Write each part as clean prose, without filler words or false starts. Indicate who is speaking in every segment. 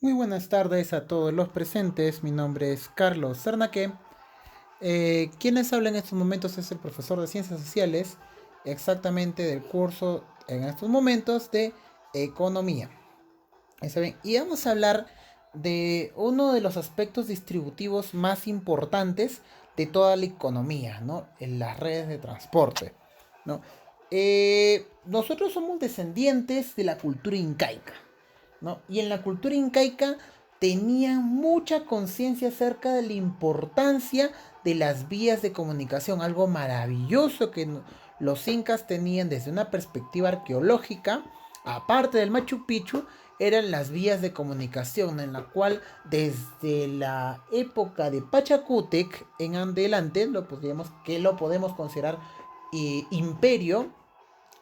Speaker 1: Muy buenas tardes a todos los presentes. Mi nombre es Carlos Cernaque. Quien les habla en estos momentos es el profesor de Ciencias Sociales, exactamente del curso en estos momentos de Economía. ¿Está bien? Y vamos a hablar de uno de los aspectos distributivos más importantes de toda la economía, ¿no? En las redes de transporte, ¿no? Nosotros somos descendientes de la cultura incaica, ¿no? Y en la cultura incaica tenían mucha conciencia acerca de la importancia de las vías de comunicación, algo maravilloso que los incas tenían desde una perspectiva arqueológica, aparte del Machu Picchu, eran las vías de comunicación en la cual desde la época de Pachacútec en adelante lo podemos considerar imperio,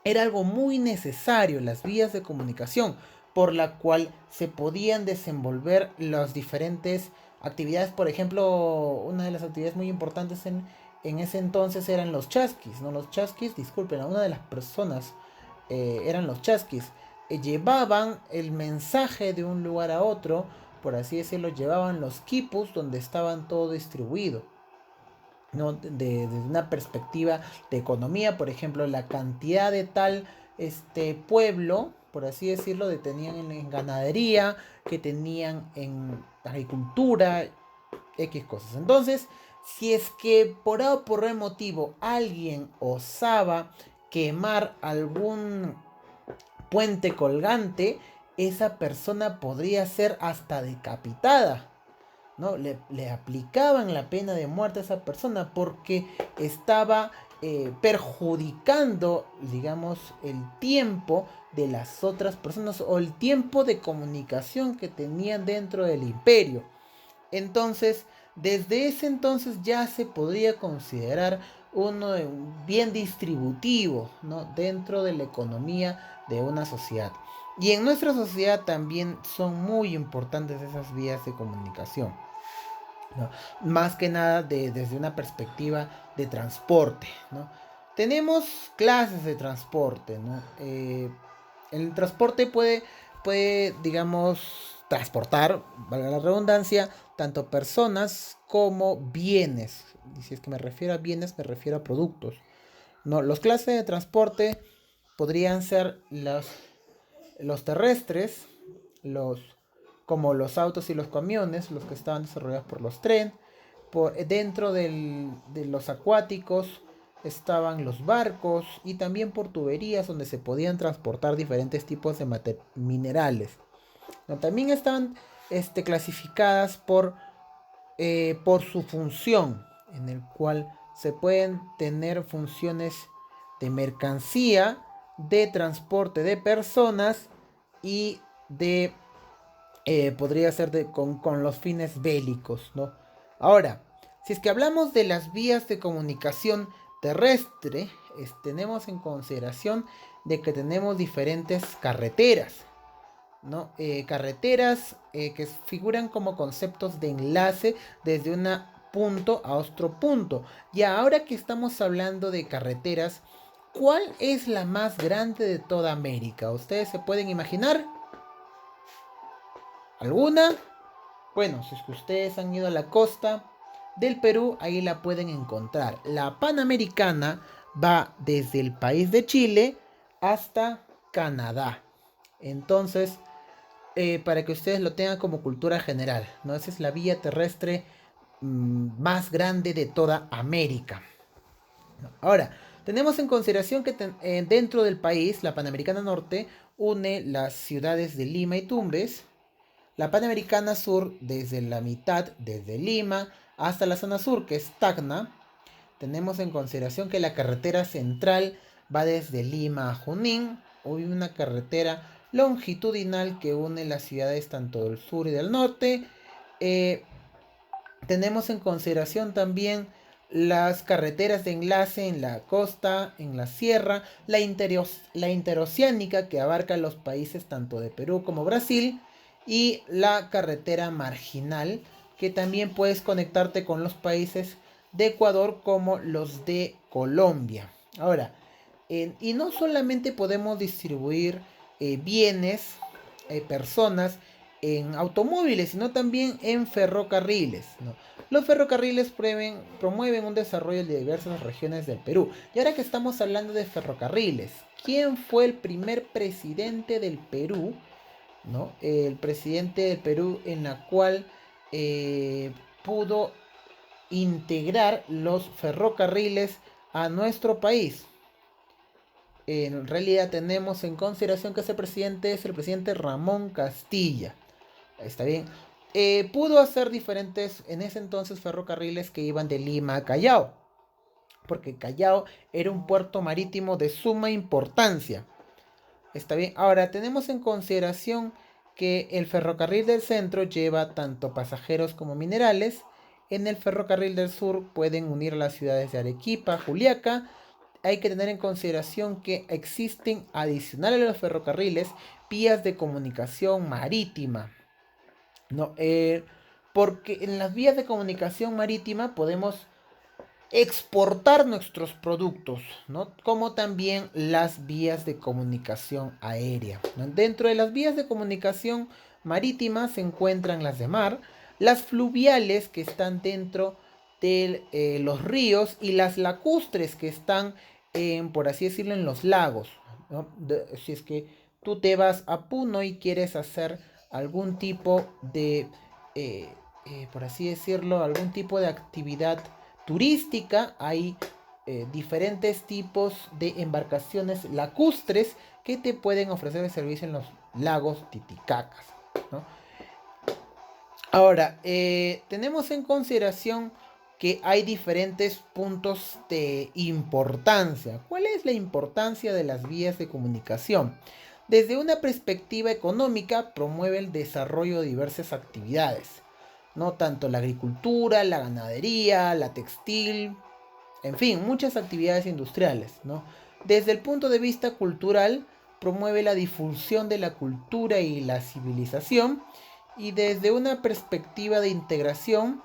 Speaker 1: era algo muy necesario, las vías de comunicación, por la cual se podían desenvolver las diferentes actividades. Por ejemplo, una de las actividades muy importantes en ese entonces eran los chasquis, ¿no? Los chasquis, disculpen, a una de las personas eran los chasquis. Llevaban el mensaje de un lugar a otro, por así decirlo, llevaban los quipus donde estaban todo distribuido, ¿no? Desde una perspectiva de economía, por ejemplo, la cantidad de tal pueblo, por así decirlo, de tenían en ganadería, que tenían en agricultura, X cosas. Entonces, si es que por A o por B motivo alguien osaba quemar algún puente colgante, esa persona podría ser hasta decapitada, ¿no? Le aplicaban la pena de muerte a esa persona porque estaba perjudicando, digamos, el tiempo de las otras personas o el tiempo de comunicación que tenían dentro del imperio. Entonces, desde ese entonces ya se podría considerar un bien distributivo, ¿no? Dentro de la economía de una sociedad. Y en nuestra sociedad también son muy importantes esas vías de comunicación, ¿no? Más que nada desde una perspectiva de transporte, ¿no? Tenemos clases de transporte, ¿no? El transporte digamos, transportar, valga la redundancia, tanto personas como bienes. Y si es que me refiero a bienes, me refiero a productos. No, los clases de transporte podrían ser los terrestres, los, como los autos y los camiones, los que estaban desarrollados por los trenes. Dentro de los acuáticos estaban los barcos y también por tuberías donde se podían transportar diferentes tipos de minerales, ¿no? También están clasificadas por su función, en el cual se pueden tener funciones de mercancía, de transporte de personas y podría ser con los fines bélicos, ¿no? Ahora, si es que hablamos de las vías de comunicación terrestre, tenemos en consideración de que tenemos diferentes carreteras, ¿no? Carreteras que figuran como conceptos de enlace desde un punto a otro punto. Y ahora que estamos hablando de carreteras, ¿cuál es la más grande de toda América? ¿Ustedes se pueden imaginar alguna? Bueno, si es que ustedes han ido a la costa del Perú, ahí la pueden encontrar. La Panamericana va desde el país de Chile hasta Canadá. Entonces, para que ustedes lo tengan como cultura general, ¿no? Esa es la vía terrestre más grande de toda América. Ahora, tenemos en consideración que dentro del país, la Panamericana Norte une las ciudades de Lima y Tumbes, la Panamericana Sur desde la mitad, desde Lima hasta la zona sur, que es Tacna. Tenemos en consideración que la carretera central va desde Lima a Junín. Hay una carretera longitudinal que une las ciudades tanto del sur y del norte. Eh, Tenemos en consideración también las carreteras de enlace en la costa, en la sierra, la interoceánica que abarca los países tanto de Perú como Brasil y la carretera marginal que también puedes conectarte con los países de Ecuador como los de Colombia. Ahora, y no solamente podemos distribuir bienes, personas en automóviles, sino también en ferrocarriles, ¿no? Los ferrocarriles promueven un desarrollo de diversas regiones del Perú. Y ahora que estamos hablando de ferrocarriles, ¿quién fue el primer presidente del Perú? ¿No? El presidente del Perú en la cual pudo integrar los ferrocarriles a nuestro país. En realidad tenemos en consideración que ese presidente es el presidente Ramón Castilla. Está bien. Pudo hacer diferentes, en ese entonces, ferrocarriles que iban de Lima a Callao. Porque Callao era un puerto marítimo de suma importancia. Está bien. Ahora, tenemos en consideración que el ferrocarril del centro lleva tanto pasajeros como minerales. En el ferrocarril del sur pueden unir las ciudades de Arequipa, Juliaca. Hay que tener en consideración que existen, adicionales a los ferrocarriles, vías de comunicación marítima. ¿No? Porque en las vías de comunicación marítima podemos exportar nuestros productos, ¿no? Como también las vías de comunicación aérea, ¿no? Dentro de las vías de comunicación marítima se encuentran las de mar, las fluviales que están dentro de los ríos y las lacustres que están, por así decirlo, en los lagos, ¿no? Si es que tú te vas a Puno y quieres hacer algún tipo de, por así decirlo, algún tipo de actividad turística, hay diferentes tipos de embarcaciones lacustres que te pueden ofrecer el servicio en los lagos Titicacas, ¿no? Ahora, tenemos en consideración que hay diferentes puntos de importancia. ¿Cuál es la importancia de las vías de comunicación? Desde una perspectiva económica, promueve el desarrollo de diversas actividades, no tanto la agricultura, la ganadería, la textil, en fin, muchas actividades industriales, ¿no? Desde el punto de vista cultural, promueve la difusión de la cultura y la civilización, y desde una perspectiva de integración,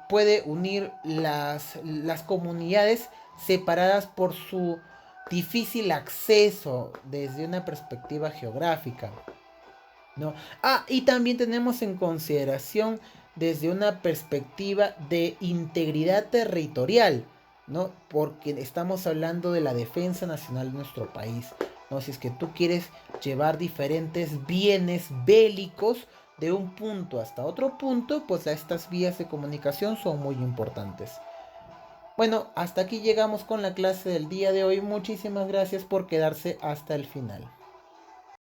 Speaker 1: puede unir las comunidades separadas por su difícil acceso desde una perspectiva geográfica, ¿no? Y también tenemos en consideración desde una perspectiva de integridad territorial, ¿no? Porque estamos hablando de la defensa nacional de nuestro país, ¿no? Si es que tú quieres llevar diferentes bienes bélicos de un punto hasta otro punto, pues estas vías de comunicación son muy importantes. Bueno, hasta aquí llegamos con la clase del día de hoy. Muchísimas gracias por quedarse hasta el final.